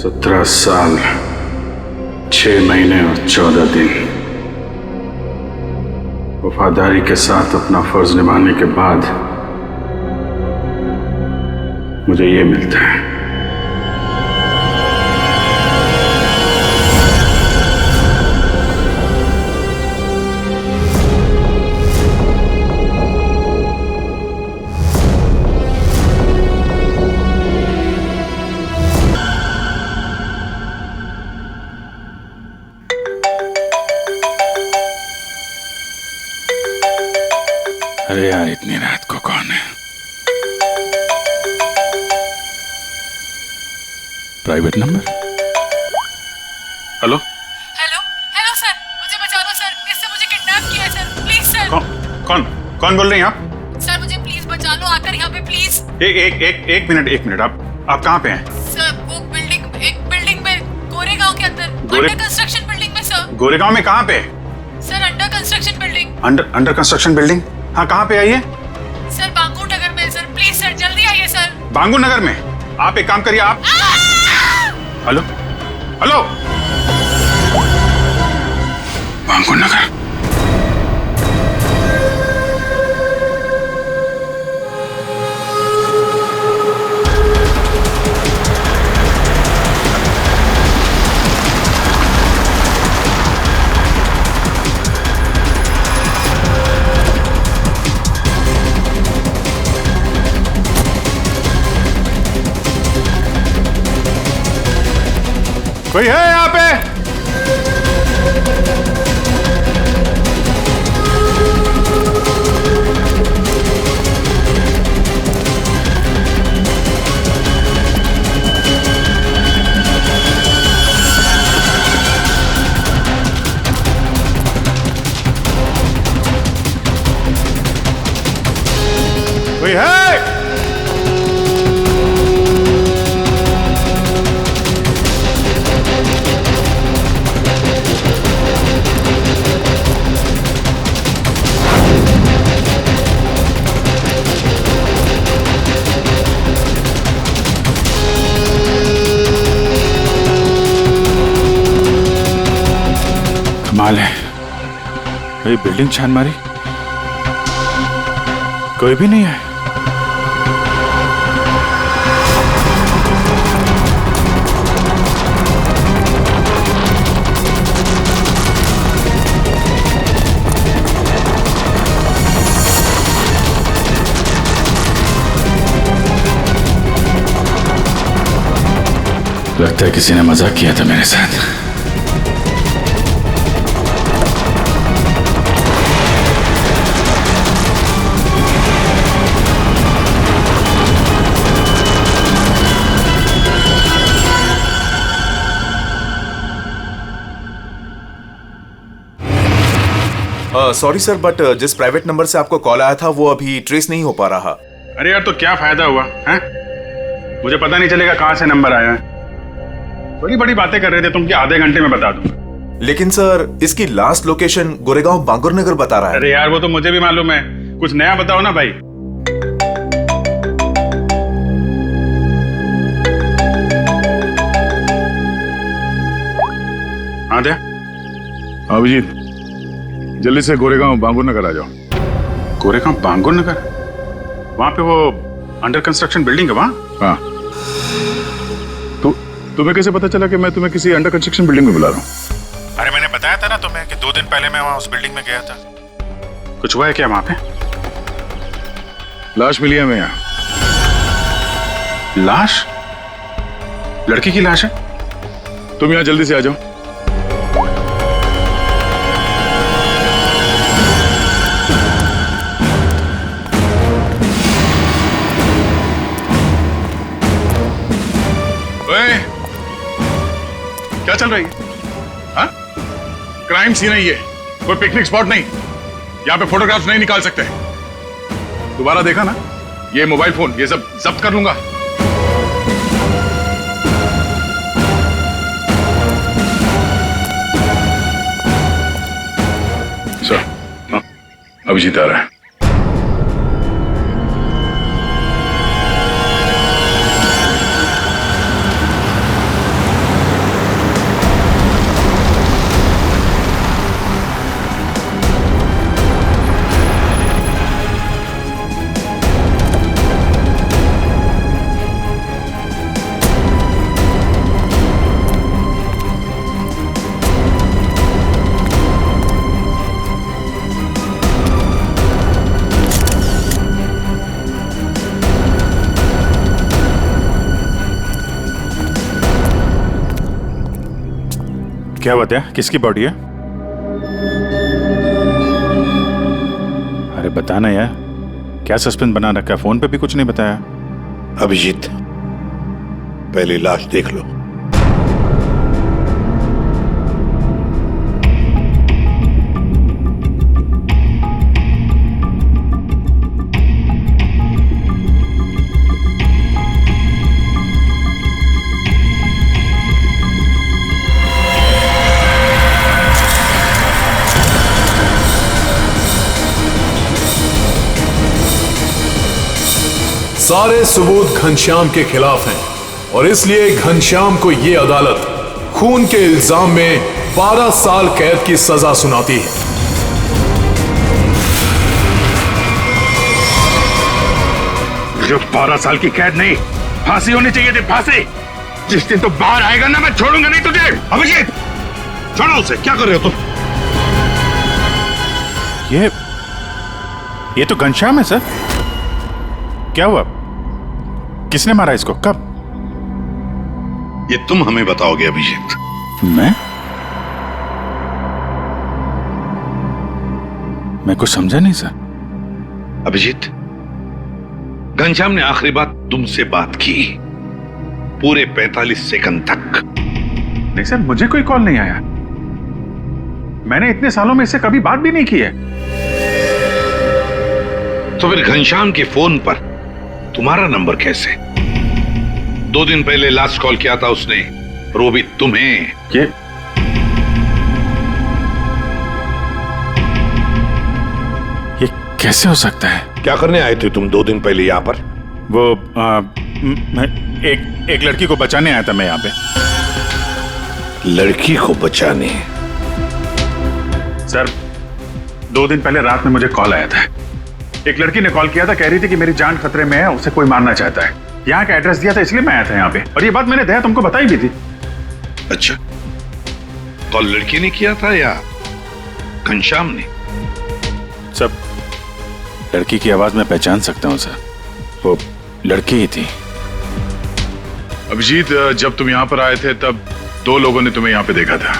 17 साल 6 महीने और 14 दिन वफादारी के साथ अपना फर्ज निभाने के बाद मुझे ये मिलता है। अरे यार, इतनी रात को कौन है? Private number. Hello hello hello sir, मुझे बचा दो सर, इससे मुझे किडनैप किया है सर, प्लीज सर। कौन कौन बोल रहे हैं आप? सर मुझे प्लीज बचा लो, आकर यहाँ पे प्लीज। एक मिनट आप कहाँ पे हैं? सर वो एक बिल्डिंग में, गोरेगांव के अंदर, अंडर कंस्ट्रक्शन बिल्डिंग में सर। गोरेगांव में कहाँ पे? Sir under construction building. Under construction building? हाँ, कहाँ पे आइए? सर बांगूर नगर में सर, प्लीज सर जल्दी आइए सर। बांगूर नगर में? आप एक काम करिए, आप हेलो बांगूर नगर। कोई है यहाँ पे? कोई है? कमाल है, ये बिल्डिंग छान मारी, कोई भी नहीं है। लगता है किसी ने मजाक किया था मेरे साथ। सॉरी सर, बट जिस प्राइवेट नंबर से आपको कॉल आया था वो अभी ट्रेस नहीं हो पा रहा। अरे यार, तो क्या फायदा हुआ है? मुझे पता नहीं चलेगा कहां से नंबर आया है। बड़ी बड़ी बातें कर रहे थे तुम कि आधे घंटे में बता दूंगा। लेकिन सर इसकी लास्ट लोकेशन गोरेगांव बांगुर नगर बता रहा है। अरे यार, वो तो मुझे भी मालूम है, कुछ नया बताओ ना भाई। हाँ दे अभिजीत, जल्दी से गोरेगांव बांगुर नगर आ जाओ। गोरेगांव बांगुर नगर? वहां पे वो अंडर कंस्ट्रक्शन बिल्डिंग है वहां? हाँ। तुम्हें कैसे पता चला कि मैं तुम्हें किसी अंडर कंस्ट्रक्शन बिल्डिंग में बुला रहा हूँ? अरे मैंने बताया था ना तुम्हें कि 2 दिन पहले मैं वहां उस बिल्डिंग में गया था। कुछ हुआ है क्या वहां पे? लाश मिली है हमें यहाँ। लाश? लड़की की लाश है? तुम यहाँ जल्दी से आ जाओ। क्या चल रही है? हाँ? क्राइम सीन है ये, कोई पिकनिक स्पॉट नहीं। यहाँ पे फोटोग्राफ्स नहीं निकाल सकते। दोबारा देखा ना, ये मोबाइल फोन ये सब जब्त कर लूंगा। सर, अभिजीत आ रहा है। क्या बताया? किसकी बॉडी है? अरे बताना यार, क्या सस्पेंस बना रखा है? फोन पे भी कुछ नहीं बताया। अभिजीत, पहले लाश देख लो। सारे सबूत घनश्याम के खिलाफ हैं और इसलिए घनश्याम को यह अदालत खून के इल्जाम में 12 साल कैद की सजा सुनाती है। जो 12 साल की कैद नहीं, फांसी होनी चाहिए थी, फांसी। जिस दिन तो बाहर आएगा ना, मैं छोड़ूंगा नहीं तुझे। अभिजीत, छोड़ो उसे। क्या कर रहे हो तुम? ये तो घनश्याम है सर। क्या हुआ? किसने मारा इसको? कब? ये तुम हमें बताओगे अभिजीत। मैं कुछ समझा नहीं सर। अभिजीत, घनश्याम ने आखिरी बात तुमसे बात की पूरे 45 सेकंड तक। नहीं सर, मुझे कोई कॉल नहीं आया। मैंने इतने सालों में इससे कभी बात भी नहीं की है। तो फिर घनश्याम के फोन पर तुम्हारा नंबर कैसे? 2 दिन पहले लास्ट कॉल किया था उसने, और वो भी तुम्हें। ये कैसे हो सकता है? क्या करने आए थे तुम 2 दिन पहले यहां पर? वो मैं एक लड़की को बचाने आया था मैं यहाँ पे। लड़की को बचाने? सर, 2 दिन पहले रात में मुझे कॉल आया था। एक लड़की ने कॉल किया था, कह रही थी कि मेरी जान खतरे में है, उसे कोई मारना चाहता है। यहाँ का एड्रेस दिया था, इसलिए मैं आया था यहाँ पे, और ये बात मैंने दया तुमको बताई भी थी। अच्छा, कॉल लड़की ने किया था या घनश्याम ने? सब लड़की की आवाज में पहचान सकता हूँ सर, वो लड़की ही थी। अभिजीत, जब तुम यहाँ पर आए थे तब 2 लोगों ने तुम्हें यहाँ पे देखा था,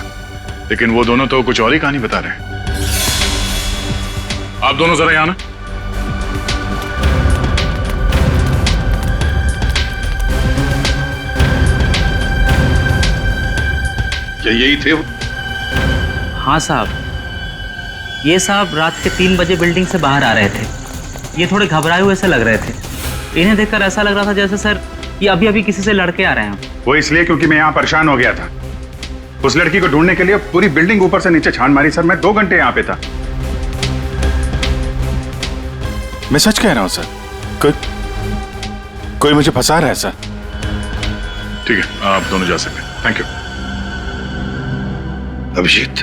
लेकिन वो दोनों तो कुछ और ही कहानी बता रहे हैं। आप दोनों जरा यहाँ ना। क्या यही थे वो? हाँ साहब, ये साहब रात के 3 बजे बिल्डिंग से बाहर आ रहे थे। ये थोड़े घबराए हुए से लग रहे थे। इन्हें देखकर ऐसा लग रहा था जैसे सर ये अभी अभी किसी से लड़के आ रहे हैं। वो इसलिए क्योंकि मैं यहाँ परेशान हो गया था। उस लड़की को ढूंढने के लिए पूरी बिल्डिंग ऊपर से नीचे छान मारी सर। मैं 2 घंटे यहाँ पे था। मैं सच कह रहा हूँ सर, कोई मुझे फंसा रहा है सर। ठीक है, आप दोनों जा सकते हैं। Thank you. अभिजीत,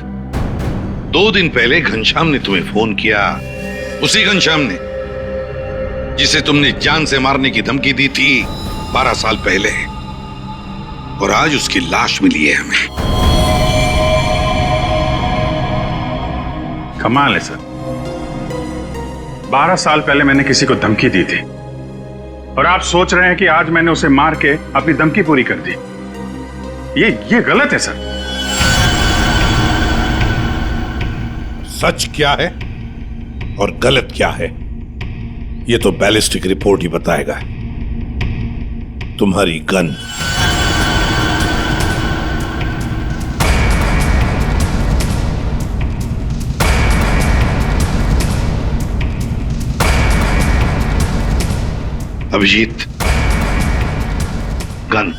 2 दिन पहले घनश्याम ने तुम्हें फोन किया, उसी घनश्याम ने जिसे तुमने जान से मारने की धमकी दी थी 12 साल पहले, और आज उसकी लाश मिली है हमें। कमाल है सर, 12 साल पहले मैंने किसी को धमकी दी थी, और आप सोच रहे हैं कि आज मैंने उसे मार के अपनी धमकी पूरी कर दी। ये गलत है सर। सच क्या है और गलत क्या है, ये तो बैलिस्टिक रिपोर्ट ही बताएगा। तुम्हारी गन अभिजीत, गन।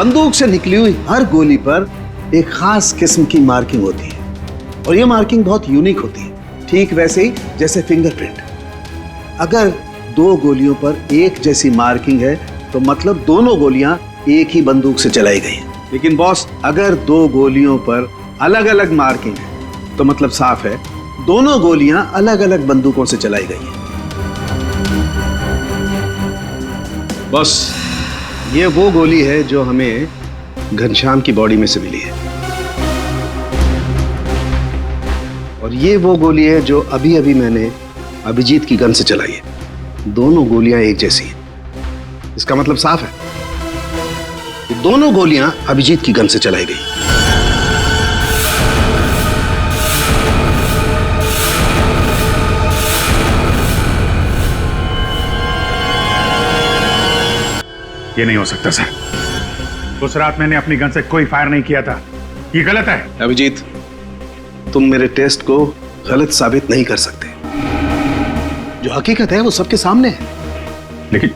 बंदूक से निकली हुई हर गोली पर एक खास किस्म की मार्किंग होती है और ये मार्किंग बहुत यूनिक होती है, ठीक वैसे ही जैसे फिंगरप्रिंट। अगर दो गोलियों पर एक जैसी मार्किंग है तो मतलब दोनों गोलियां एक ही बंदूक से चलाई गई हैं। लेकिन बॉस, अगर दो गोलियों पर अलग अलग मार्किंग है तो मतलब साफ है दोनों गोलियां अलग अलग बंदूकों से चलाई गई हैं। बॉस, ये वो गोली है जो हमें घनश्याम की बॉडी में से मिली है और ये वो गोली है जो अभी अभी मैंने अभिजीत की गन से चलाई है। दोनों गोलियां एक जैसी हैं। इसका मतलब साफ है कि दोनों गोलियां अभिजीत की गन से चलाई गई। ये नहीं हो सकता सर। उस रात मैंने अपनी गन से कोई फायर नहीं किया था। ये गलत है। अभिजीत, तुम मेरे टेस्ट को गलत साबित नहीं कर सकते। जो हकीकत है वो सबके सामने है। लेकिन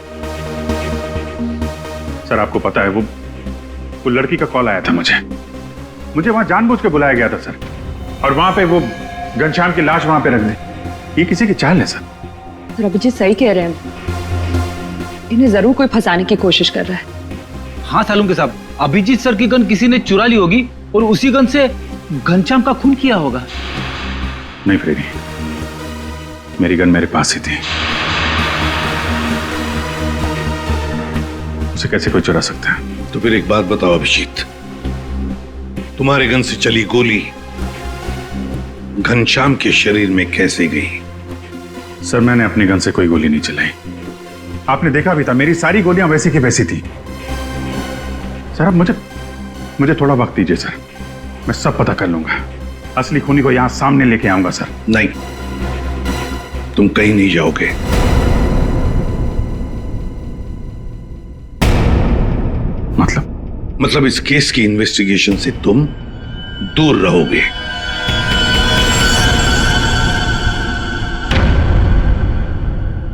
सर, आपको पता है वो लड़की का कॉल आया था मुझे वहां जानबूझ के बुलाया गया था सर, और वहां पे वो घनश्याम की लाश वहां पे रख दी। ये किसी की चाल है सर। अभिजीत सही कह रहे हैं, इन्हें जरूर कोई फंसाने की कोशिश कर रहा है। हाँ सालुंके साहब, अभिजीत सर की गन किसी ने चुरा ली होगी और उसी गन से घनश्याम का खून किया होगा। नहीं फ्रेडी, मेरी गन मेरे पास ही थी। उसे कैसे कोई चुरा सकता है? तो फिर एक बात बताओ अभिजीत, तुम्हारे गन से चली गोली घनश्याम के शरीर में कैसे गई? सर, मैंने अपनी गन से कोई गोली नहीं चलाई। आपने देखा भी था, मेरी सारी गोलियां वैसी की वैसी थी। सर, अब मुझे थोड़ा वक्त दीजिए सर, मैं सब पता कर लूंगा। असली खूनी को यहां सामने लेके आऊंगा सर। नहीं, तुम कहीं नहीं जाओगे। मतलब इस केस की इन्वेस्टिगेशन से तुम दूर रहोगे।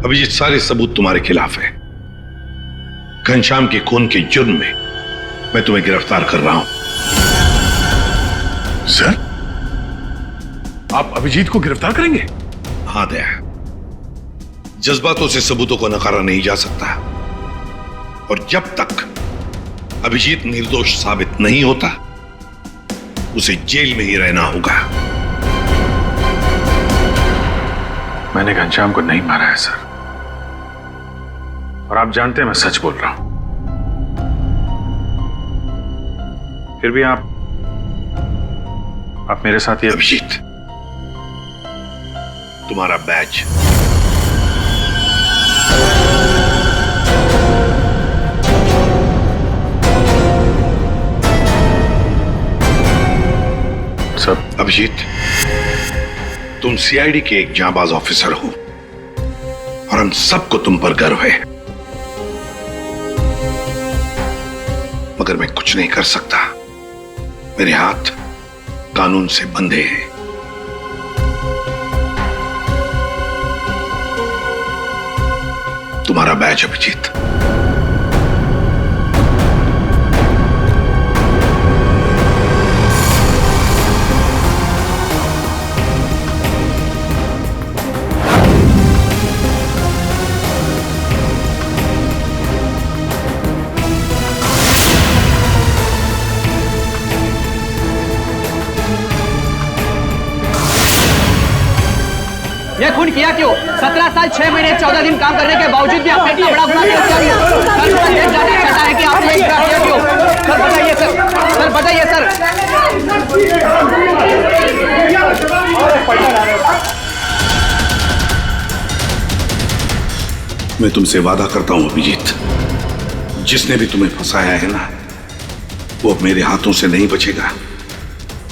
अभिजीत, सारे सबूत तुम्हारे खिलाफ है। घनश्याम के खून के जुर्म में मैं तुम्हें गिरफ्तार कर रहा हूं। सर, आप अभिजीत को गिरफ्तार करेंगे? हाँ दया, जज्बातों से सबूतों को नकारा नहीं जा सकता, और जब तक अभिजीत निर्दोष साबित नहीं होता उसे जेल में ही रहना होगा। मैंने घनश्याम को नहीं मारा है सर, और आप जानते हैं मैं सच बोल रहा हूं। फिर भी आप मेरे साथ ये। अभिजीत, तुम्हारा बैज। सर, अभिजीत, तुम सीआईडी के एक जांबाज ऑफिसर हो और हम सबको तुम पर गर्व है, मगर मैं कुछ नहीं कर सकता। मेरे हाथ कानून से बंधे हैं। तुम्हारा बैज अभिजीत। ये खून किया क्यों? 17 साल 6 महीने 14 दिन काम करने के बावजूद भी आपने इतना बड़ा गुनाह क्यों किया? सर, ये जानना चाहता है कि आपने इतना किया क्यों? सर बताइए सर, सर बताइए सर। मैं तुमसे वादा करता हूं अभिजीत, जिसने भी तुम्हें फंसाया है ना, वो अब मेरे हाथों से नहीं बचेगा।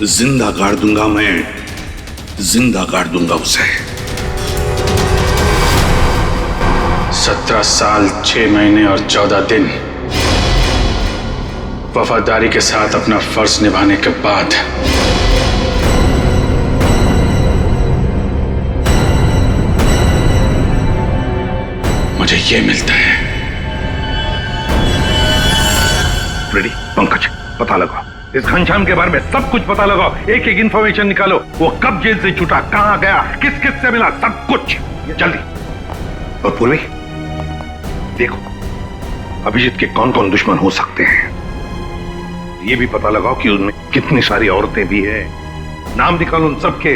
जिंदा गाड़ दूंगा मैं, जिंदा गाड़ दूंगा उसे। 17 साल 6 महीने और 14 दिन वफादारी के साथ अपना फर्ज निभाने के बाद मुझे ये मिलता है। रेडी? पंकज, पता लगाओ इस घनश्याम के बारे में, सब कुछ पता लगाओ, एक एक इंफॉर्मेशन निकालो। वो कब जेल से छूटा, कहां गया, किस किस से मिला, सब कुछ जल्दी। और पूर्वी, देखो अभिजीत के कौन कौन दुश्मन हो सकते हैं, ये भी पता लगाओ कि उनमें कितनी सारी औरतें भी है। नाम निकालो उन सबके।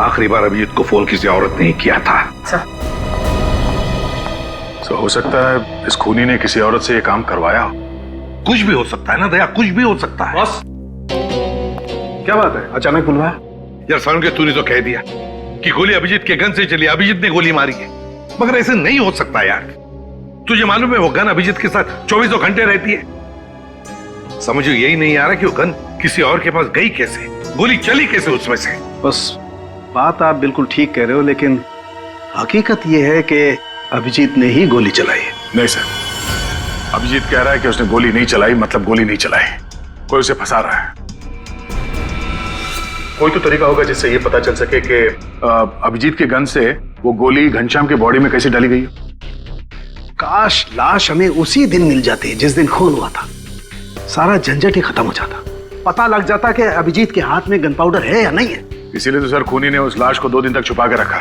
आखिरी बार अभिजीत को फोन किसी औरत ने ही किया था। तो हो सकता है इस खूनी ने किसी औरत से ये काम करवाया हो। कुछ भी हो सकता है ना दया, कुछ भी हो सकता है। बॉस, क्या बात है, अचानक बुलवाया? यार सारुण के तूने तो कह दिया कि गोली अभिजीत के गन से चली, अभिजीत ने गोली मारी है, मगर ऐसे नहीं हो सकता यार। तुझे मालूम है वो गन अभिजीत के साथ 24 घंटे रहती है। समझो यही नहीं आ रहा कि वो गन किसी और के पास गई कैसे, गोली चली कैसे उसमें से। बस बात आप बिल्कुल ठीक कह रहे हो, लेकिन हकीकत यह है कि अभिजीत ने ही गोली चलाई है। नहीं सर, अभिजीत कह रहा है कि उसने गोली नहीं चलाई, मतलब गोली नहीं चलाई, कोई उसे फंसा रहा है। कोई तो तरीका होगा जिससे ये पता चल सके कि अभिजीत के गन से वो गोली घनश्याम के बॉडी में कैसे डाली गई। काश लाश हमें उसी दिन मिल जाती जिस दिन खून हुआ था, सारा झंझट ही खत्म हो जाता, पता लग जाता कि अभिजीत के हाथ में गन पाउडर है या नहीं है। इसीलिए तो सर खूनी ने उस लाश को 2 दिन तक छुपा के रखा,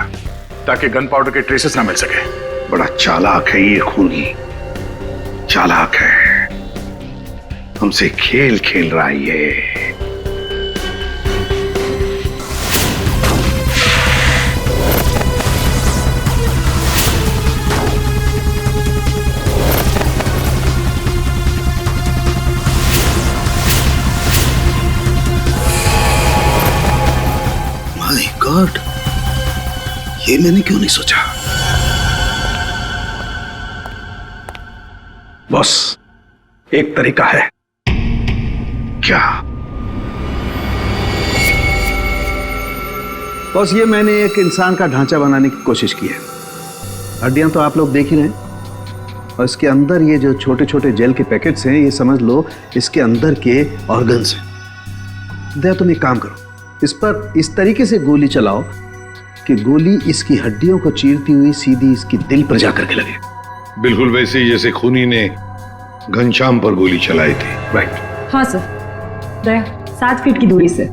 ताकि गन पाउडर के ट्रेसेस ना मिल सके। बड़ा चालाक है ये खूनी, चालाक है, हमसे खेल खेल रहा है ये। माय गॉड, ये मैंने क्यों नहीं सोचा। बॉस, एक तरीका है। क्या? बॉस, ये मैंने एक इंसान का ढांचा बनाने की कोशिश की है। हड्डियां तो आप लोग देख ही रहे हैं, और इसके अंदर ये जो छोटे छोटे जेल के पैकेट्स हैं, ये समझ लो इसके अंदर के ऑर्गन्स हैं। दया, तुम एक काम करो, इस पर इस तरीके से गोली चलाओ कि गोली इसकी हड्डियों को चीरती हुई सीधी इसकी दिल पर जाकर के लगे। बिल्कुल वैसे ही जैसे खूनी ने घनश्याम पर गोली चलाई थी। राइट। हाँ सर, दया 7 फीट की दूरी से।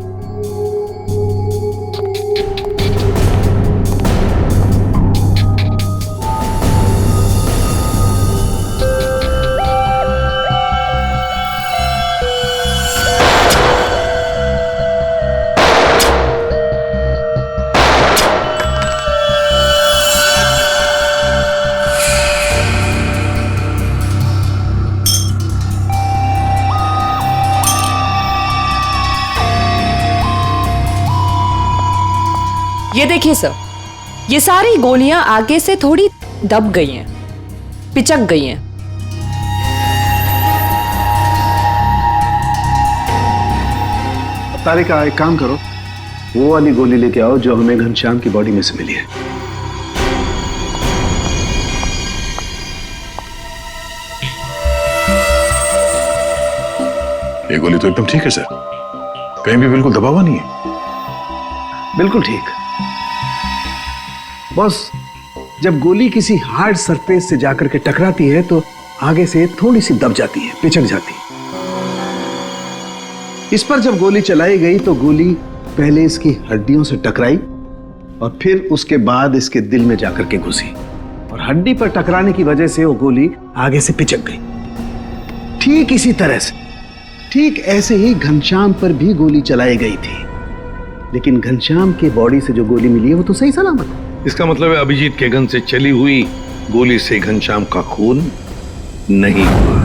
ये देखिए सर, ये सारी गोलियां आगे से थोड़ी दब गई हैं, पिचक गई हैं। तारिका, एक काम करो, वो वाली गोली लेके आओ जो हमें घनश्याम की बॉडी में से मिली है। ये गोली तो एकदम ठीक है सर, कहीं भी बिल्कुल दबा हुआ नहीं है। बिल्कुल ठीक। बॉस, जब गोली किसी हार्ड सरफेस से जाकर के टकराती है तो आगे से थोड़ी सी दब जाती है, पिचक जाती है। इस पर जब गोली चलाई गई तो गोली पहले इसकी हड्डियों से टकराई और फिर उसके बाद इसके दिल में जाकर के घुसी, और हड्डी पर टकराने की वजह से वो गोली आगे से पिचक गई। ठीक इसी तरह से, ठीक ऐसे ही घनश्याम पर भी गोली चलाई गई थी, लेकिन घनश्याम के बॉडी से जो गोली मिली है वो तो सही सलामत है। इसका मतलब है अभिजीत के गन से चली हुई गोली से घनश्याम का खून नहीं हुआ।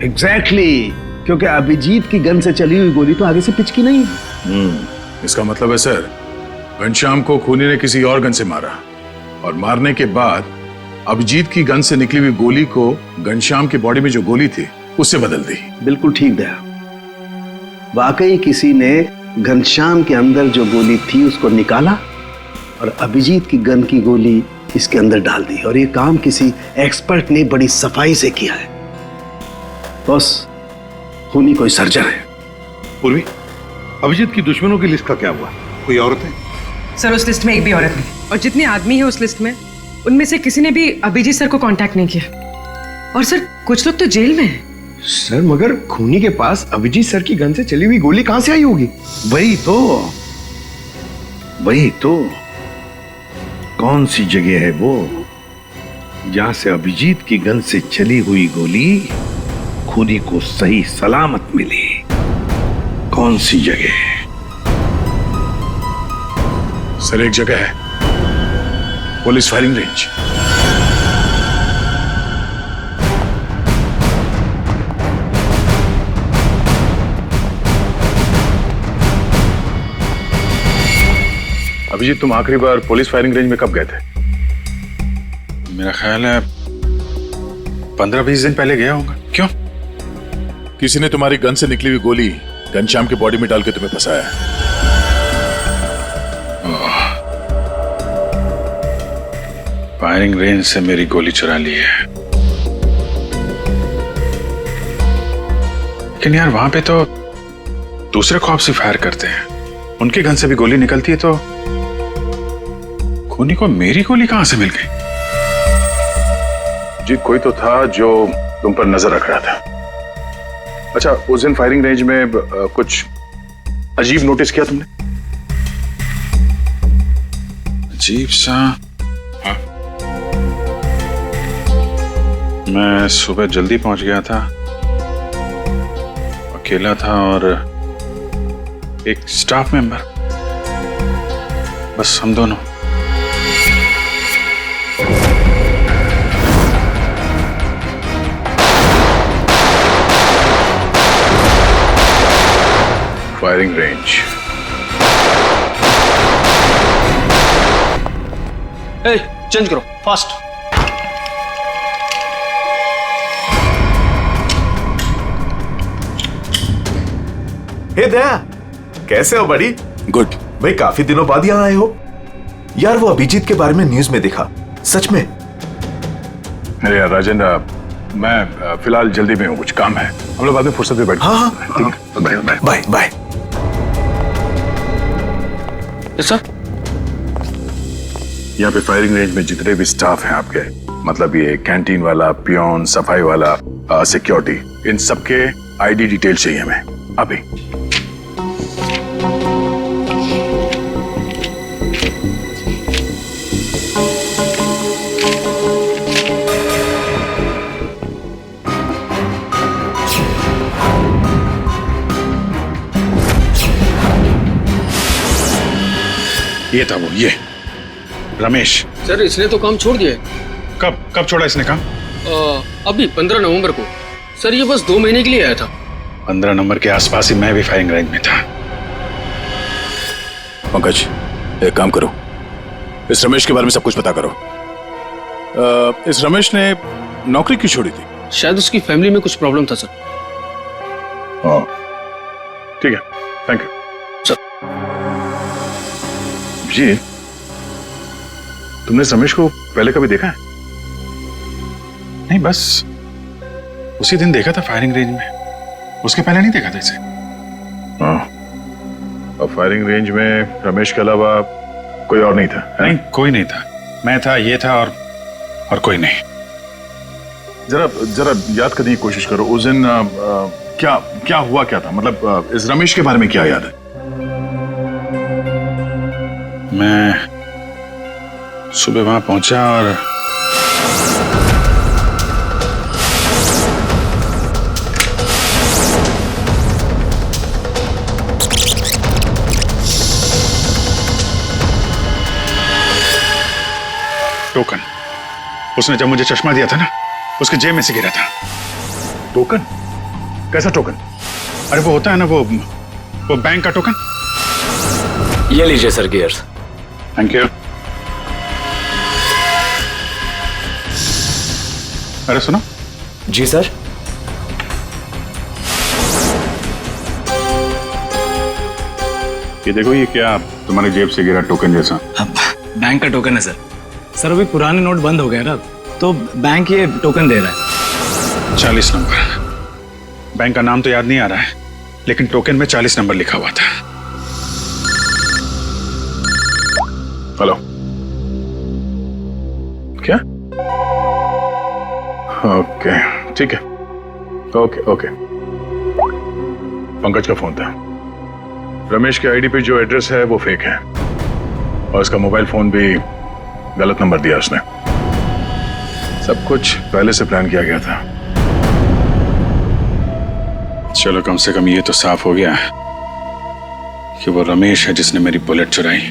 एग्जैक्टली, क्योंकि अभिजीत की गन से चली हुई गोली तो आगे से पिचकी नहीं है। इसका मतलब है सर, घनश्याम को खूनी ने किसी और गन से मारा, और मारने के बाद अभिजीत की गन से निकली हुई गोली को घनश्याम की बॉडी में जो गोली थी उससे बदल दी। बिल्कुल ठीक दया, वाकई किसी ने घनश्याम के अंदर जो गोली थी उसको निकाला और अभिजीत की गन की गोली इसके अंदर डाल दी, और ये काम किसी एक्सपर्ट ने बड़ी सफाई से किया है। बस, खूनी कोई सर्जन है। पूर्वी, अभिजीत की दुश्मनों की लिस्ट का क्या हुआ? कोई औरत है? सर, उस लिस्ट में एक भी औरत नहीं, और जितने आदमी है उस लिस्ट में उनमें से किसी ने भी अभिजीत सर को कांटेक्ट नहीं किया। और सर कुछ लोग तो जेल में हैं। सर मगर खूनी के पास अभिजीत सर की गन से चली हुई गोली कहां से आई होगी? वही तो कौन सी जगह है वो जहां से अभिजीत की गन से चली हुई गोली खूनी को सही सलामत मिली? कौन सी जगह? सर एक जगह है, पुलिस फायरिंग रेंज। अभिजीत, तुम आखिरी बार पुलिस फायरिंग रेंज में कब गए थे? मेरा ख्याल है 15-20 दिन पहले गया होगा। क्यों? किसी ने तुम्हारी गन से निकली हुई गोली घनश्याम की बॉडी में डाल के तुम्हें फंसाया है। फायरिंग रेंज से मेरी गोली चुरा ली है। लेकिन यार वहां पे तो दूसरे खौफ से फायर करते हैं, उनके गन से भी गोली निकलती है, तो खूनी को मेरी गोली कहां से मिल गई? जीत, कोई तो था जो तुम पर नजर रख रहा था। अच्छा, उस दिन फायरिंग रेंज में कुछ अजीब नोटिस किया तुमने? अजीब सा? हाँ। मैं सुबह जल्दी पहुंच गया था, अकेला था और एक स्टाफ मेंबर, बस हम दोनों। Firing range. चेंज करो फास्ट। हे दया, कैसे हो बड़ी? गुड। भाई काफी दिनों बाद यहाँ आए हो। यार वो अभिजीत के बारे में न्यूज में देखा, सच में? अरे यार राजेंद्र, मैं फिलहाल जल्दी में हूँ, कुछ काम है, हम लोग बाद में फुर्सत में बैठते हैं। हाँ, bye bye bye bye. Sir, यहाँ पे फायरिंग रेंज में जितने भी स्टाफ हैं आपके, मतलब ये कैंटीन वाला, पियोन, सफाई वाला, सिक्योरिटी, इन सबके आईडी डिटेल चाहिए हमें अभी। ये था वो, ये रमेश। सर इसने तो काम छोड़ दिया। कब छोड़ा इसने काम? अभी 15 नवंबर को। सर ये बस 2 महीने के लिए आया था। 15 नंबर के आसपास ही मैं भी फायरिंग रेंज में था। पंकज, एक काम करो, इस रमेश के बारे में सब कुछ पता करो। इस रमेश ने नौकरी क्यों छोड़ी थी? शायद उसकी फैमिली में कुछ प्रॉब्लम था सर। ठीक है, थैंक यू सर। जी, तुमने इस रमेश को पहले कभी देखा है? नहीं, बस उसी दिन देखा था फायरिंग रेंज में, उसके पहले नहीं देखा था इसे। और फायरिंग रेंज में रमेश के अलावा कोई और नहीं था? नहीं, कोई नहीं था। मैं था, ये था और कोई नहीं। जरा याद करने की कोशिश करो, उस दिन क्या हुआ, क्या था, मतलब इस रमेश के बारे में क्या याद है? मैं सुबह वहां पहुंचा और टोकन, उसने जब मुझे चश्मा दिया था ना, उसके जेब में से गिरा था। टोकन? कैसा टोकन? अरे वो होता है ना, वो बैंक का टोकन। ये लीजिए सर गियर्स। Thank you. अरे सुनो। जी सर। ये देखो, ये क्या तुम्हारे जेब से गिरा टोकन जैसा? बैंक का टोकन है सर। सर अभी पुराने नोट बंद हो गए ना, तो बैंक ये टोकन दे रहा है। 40 नंबर। बैंक का नाम तो याद नहीं आ रहा है, लेकिन टोकन में 40 नंबर लिखा हुआ था। हेलो, क्या? ओके ठीक है, ओके ओके। पंकज का फोन था। रमेश के आईडी पे जो एड्रेस है वो फेक है और उसका मोबाइल फोन भी गलत नंबर दिया उसने। सब कुछ पहले से प्लान किया गया था। चलो कम से कम ये तो साफ हो गया कि वो रमेश है जिसने मेरी बुलेट चुराई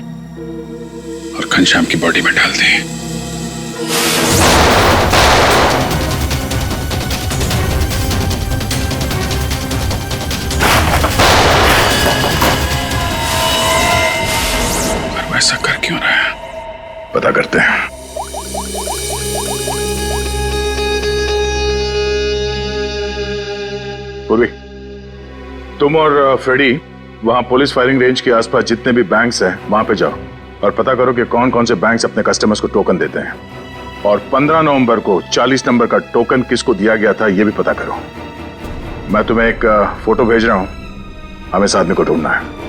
और घनश्याम की बॉडी में डाल दी। पर वैसा कर क्यों रहा है, पता करते हैं। पूर्वी, तुम और फ्रेडी वहां पुलिस फायरिंग रेंज के आसपास जितने भी बैंक्स हैं वहां पे जाओ और पता करो कि कौन कौन से बैंक्स अपने कस्टमर्स को टोकन देते हैं, और 15 नवंबर को 40 नंबर का टोकन किसको दिया गया था ये भी पता करो। मैं तुम्हें एक फोटो भेज रहा हूं, हमें इस आदमी को ढूंढना है।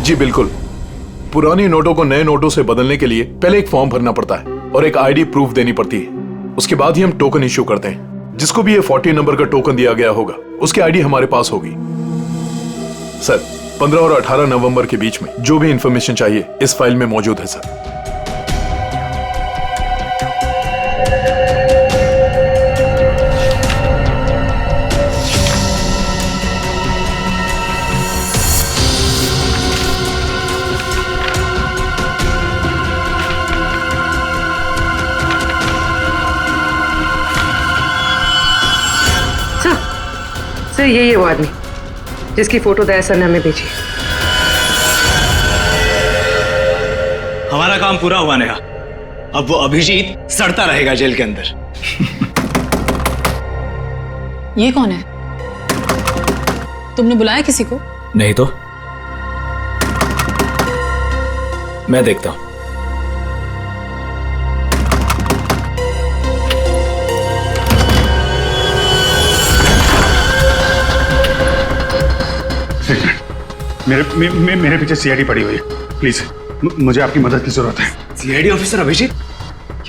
जी बिल्कुल। पुरानी नोटों को नए नोटों से बदलने के लिए पहले एक फॉर्म भरना पड़ता है और एक आईडी प्रूफ देनी पड़ती है। उसके बाद ही हम टोकन इश्यू करते हैं। जिसको भी ये 40 नंबर का टोकन दिया गया होगा उसकी आईडी हमारे पास होगी। सर 15 और 18 नवंबर के बीच में जो भी इंफॉर्मेशन चाहिए इस फाइल में मौजूद है सर। सर यही है वो आदमी जिसकी फोटो दया सर ने हमें भेजी। हमारा काम पूरा हुआ नेहा। अब वो अभिजीत सड़ता रहेगा जेल के अंदर। ये कौन है? तुमने बुलाया किसी को? नहीं तो मैं देखता हूं। मेरे पीछे सीआईडी पड़ी हुई है। प्लीज मुझे आपकी मदद की जरूरत है। CID officer Abhijeet?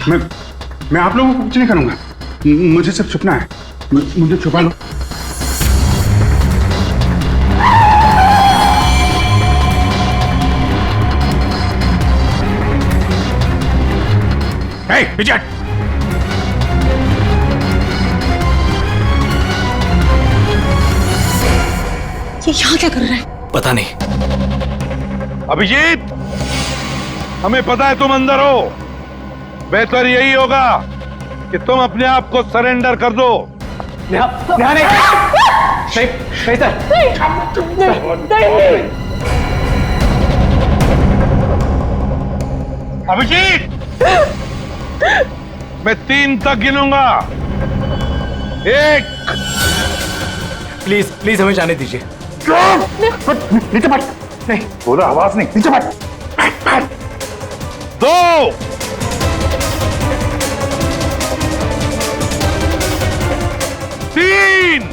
मैं आप लोगों को कुछ नहीं करूंगा, मुझे सिर्फ छुपना है। मुझे छुपा लो। विजय ये यहाँ क्या कर रहा है? पता नहीं। अभिजीत, हमें पता है तुम अंदर हो। बेहतर यही होगा कि तुम अपने आप को सरेंडर कर दो। अभिजीत, मैं 3 तक गिनूंगा। 1। प्लीज प्लीज हमें जाने दीजिए। नीचे बैठ। नहीं बोला, आवाज नहीं, नीचे बैठ। 2। 3।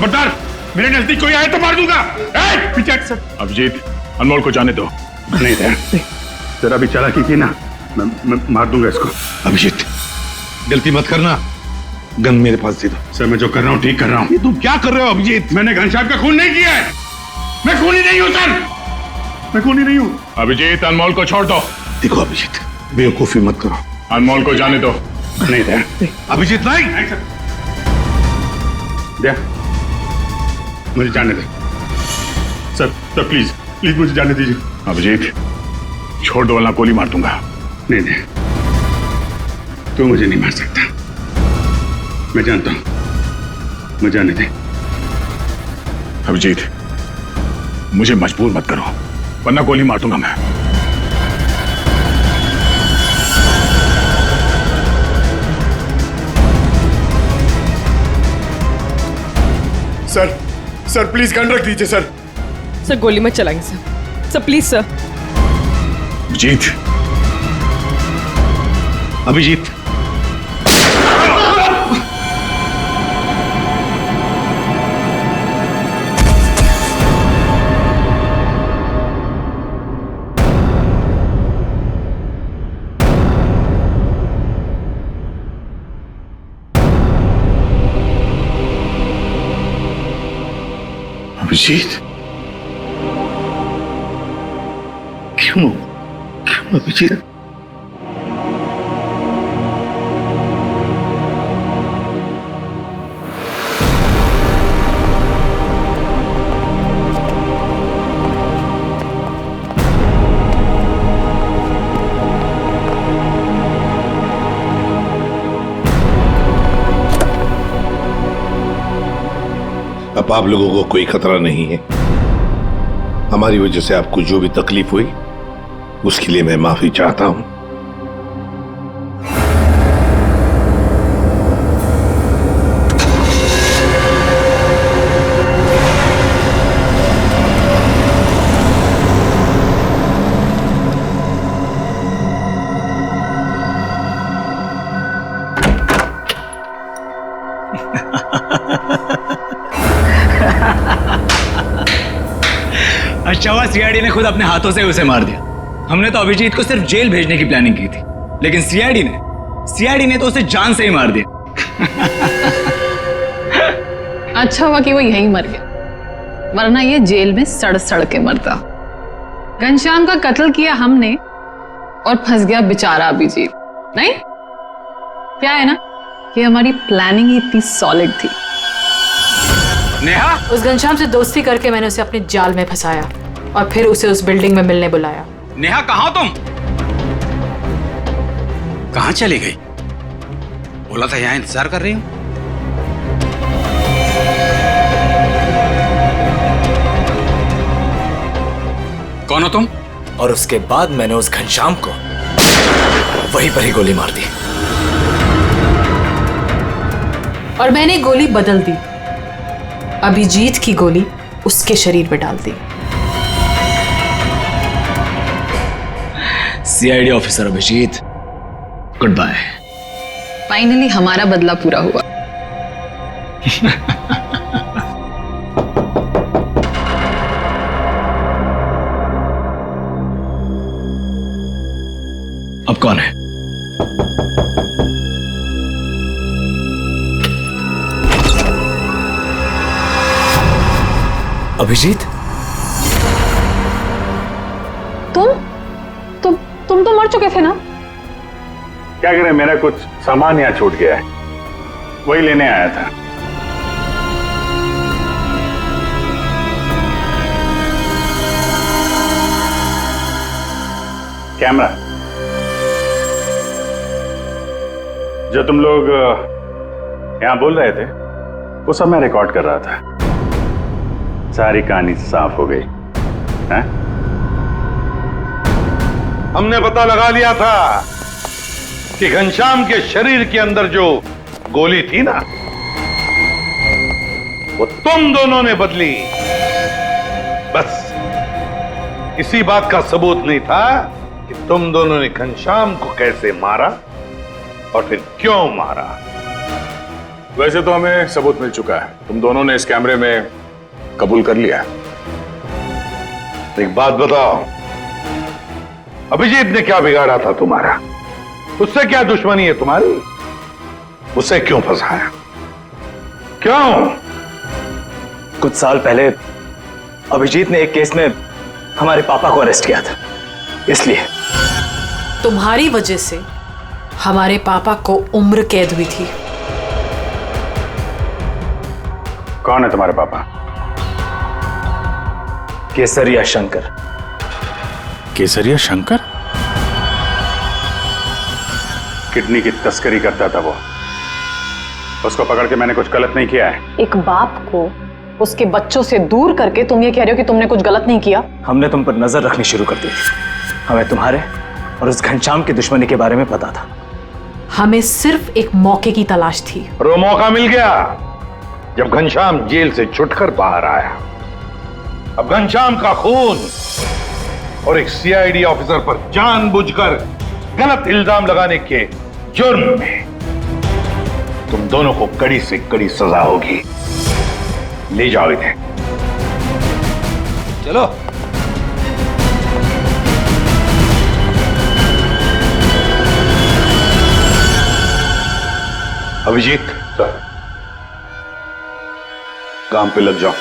खबरदार, मेरे नजदीक कोई आए तो मार दूंगा। पीछे हट। अभिजीत, अनमोल को जाने दो। नहीं जरा भी चालाकी की ना, मैं मार दूंगा इसको। अभिजीत, गलती मत करना, गन मेरे पास दे दो। सर, मैं जो कर रहा हूँ ठीक कर रहा हूँ। ये तुम क्या कर रहे हो अभिजीत? मैंने घनश्याम का खून नहीं किया है। मैं खूनी नहीं हूँ सर, मैं खूनी नहीं हूँ। अभिजीत, अनमोल को छोड़ दो। देखो अभिजीत, बेवकूफी मत करो। अनमोल को जाने दो। नहीं दे अभिजीत, नहीं दे, मुझे जाने दे सर। सर प्लीज प्लीज मुझे जाने दीजिए। अभिजीत, छोड़ दो वरना गोली मार दूंगा। नहीं दे, तू मुझे नहीं मार सकता, मैं जानता हूं। मुझे जाने दे। अभिजीत, मुझे मजबूर मत करो वरना गोली मार दूंगा मैं। सर प्लीज गन रख दीजिए सर। सर गोली मत चलाएंगे sir please sir. Abhijeet, Abhijeet, Abhijeet, क्यों अभिजीत? अब आप लोगों को कोई खतरा नहीं है। हमारी वजह से आपको जो भी तकलीफ हुई उसके लिए मैं माफी चाहता हूं। अच्छा हुआ सीआईडी ने खुद अपने हाथों से उसे मार दिया। हमने तो अभिजीत को सिर्फ जेल भेजने की प्लानिंग की थी, लेकिन सीआईडी ने तो उसे जान से ही मार दिया। अच्छा हुआ कि वो यहीं मर गया, वरना ये जेल में सड़ सड़ के मरता। घनश्याम का कत्ल किया हमने और फंस गया बेचारा अभिजीत। नहीं, क्या है ना कि हमारी प्लानिंग ही इतनी सॉलिड थी। नेहा, उस घनश्याम से दोस्ती करके मैंने उसे अपने जाल में फंसाया और फिर उसे उस बिल्डिंग में मिलने बुलाया। नेहा कहाँ हो तुम? कहाँ चली गई? बोला था यहाँ इंतजार कर रही हूँ। कौन हो तुम? और उसके बाद मैंने उस घनश्याम को वहीं पर ही गोली मार दी। और मैंने गोली बदल दी, अभिजीत की गोली उसके शरीर पे डाल दी। CID officer Abhijit, good bye. Finally हमारा बदला पूरा हुआ। अब कौन है? अभिजीत, तुम तो मर चुके थे ना? क्या करें, मेरा कुछ सामान यहाँ छूट गया है, वही लेने आया था। कैमरा जो तुम लोग यहां बोल रहे थे वो सब मैं रिकॉर्ड कर रहा था। सारी कहानी साफ हो गई है? हमने पता लगा लिया था कि घनश्याम के शरीर के अंदर जो गोली थी ना, वो तुम दोनों ने बदली। बस इसी बात का सबूत नहीं था कि तुम दोनों ने घनश्याम को कैसे मारा और फिर क्यों मारा। वैसे तो हमें सबूत मिल चुका है, तुम दोनों ने इस कैमरे में कबूल कर लिया। एक बात बताओ, अभिजीत ने क्या बिगाड़ा था तुम्हारा? उससे क्या दुश्मनी है तुम्हारी? उसे क्यों फंसाया? क्यों? कुछ साल पहले अभिजीत ने एक केस में हमारे पापा को अरेस्ट किया था, इसलिए। तुम्हारी वजह से हमारे पापा को उम्र कैद हुई थी। कौन है तुम्हारे पापा? केसरिया शंकर। केसरिया शंकर? किडनी की तस्करी करता था वो। उसको पकड़ के मैंने कुछ गलत नहीं किया है। एक बाप को उसके बच्चों से दूर करके तुम ये कह रहे हो कि तुमने कुछ गलत नहीं किया? हमने तुम पर नजर रखनी शुरू कर दी थी। हमें तुम्हारे और उस घनश्याम की दुश्मनी के बारे में पता था। हमें सिर्फ एक मौके की तलाश थी और वो मौका मिल गया जब घनश्याम जेल से छुटकर बाहर आया। अब घनश्याम का खून और एक सीआईडी ऑफिसर पर जानबूझकर गलत इल्जाम लगाने के जुर्म में तुम दोनों को कड़ी से कड़ी सजा होगी। ले जाओ इन्हें। चलो। अभिजीत, काम पे लग जाओ।